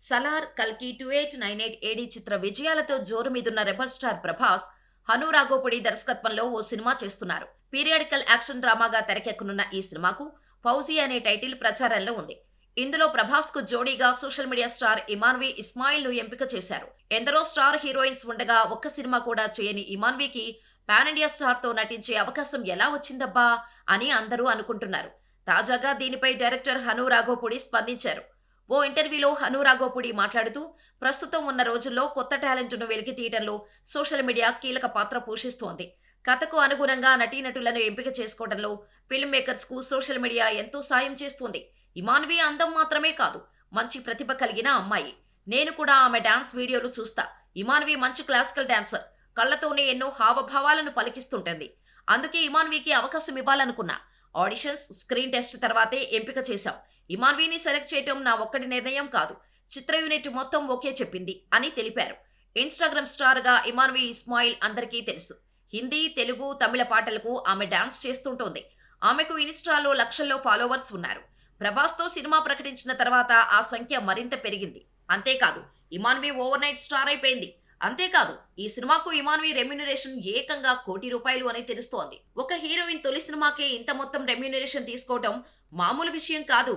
సలార్, కల్కి, 2898 ఏడీ చిత్ర విజయాలతో జోరు మీదున్న రెబల్ స్టార్ ప్రభాస్, హను రాఘోపుడి దర్శకత్వంలో ఓ సినిమా చేస్తున్నారు. పీరియాడికల్ యాక్షన్ డ్రామాగా తెరకెక్కనున్న ఈ సినిమాకు ఫౌజీ అనే టైటిల్ ప్రచారంలో ఉంది. ఇందులో ప్రభాస్ కు జోడీగా social media star Imanvi Ismail ను ఎంపిక చేశారు. ఎందరో స్టార్ హీరోయిన్స్ ఉండగా ఒక్క సినిమా కూడా చేయని ఇమాన్వికి పాన్ ఇండియా స్టార్ తో నటించే అవకాశం ఎలా వచ్చిందబ్బా అని అందరూ అనుకుంటున్నారు. తాజాగా దీనిపై డైరెక్టర్ హను రాఘోపుడి స్పందించారు. ఓ ఇంటర్వ్యూలో హను రాఘోపుడి మాట్లాడుతూ, ప్రస్తుతం ఉన్న రోజుల్లో కొత్త టాలెంట్ను వెలికి తీయడంలో సోషల్ మీడియా కీలక పాత్ర పోషిస్తోంది. కథకు అనుగుణంగా నటీనటులను ఎంపిక చేసుకోవడంలో ఫిల్మ్ మేకర్స్ కు సోషల్ మీడియా ఎంతో సాయం చేస్తుంది. ఇమాన్వి అందం మాత్రమే కాదు, మంచి ప్రతిభ కలిగిన అమ్మాయి. నేను కూడా ఆమె డాన్స్ వీడియోలు చూస్తా. ఇమాన్వి మంచి క్లాసికల్ డాన్సర్. కళ్లతోనే ఎన్నో హావభావాలను పలికిస్తుంటుంది. అందుకే ఇమాన్వికి అవకాశం ఇవ్వాలనుకున్నా. ఆడిషన్స్, స్క్రీన్ టెస్ట్ తర్వాతే ఎంపిక చేశాం. ఇమాన్విని సెలెక్ట్ చేయటం నా ఒక్కడి నిర్ణయం కాదు. చిత్ర యూనిట్ మొత్తం ఓకే చెప్పింది అని తెలిపారు. ఇన్స్టాగ్రామ్ స్టార్ గా ఇమాన్వి ఇస్మాయిల్ అందరికీ తెలుసు. హిందీ, తెలుగు, తమిళ పాటలకు ఆమె డాన్స్ చేస్తుంటోంది. ఆమెకు ఇన్స్టాలో లక్షల్లో ఫాలోవర్స్ ఉన్నారు. ప్రభాస్తో సినిమా ప్రకటించిన తర్వాత ఆ సంఖ్య మరింత పెరిగింది. అంతేకాదు, ఇమాన్వి ఓవర్ నైట్ స్టార్ అయిపోయింది. అంతేకాదు, ఈ సినిమాకు ఇమాన్వి రెమ్యూనరేషన్ ఏకంగా ₹1,00,00,000 అని తెలుస్తోంది. ఒక హీరోయిన్ తొలి సినిమాకే ఇంత మొత్తం రెమ్యూనరేషన్ తీసుకోవటం మామూలు విషయం కాదు.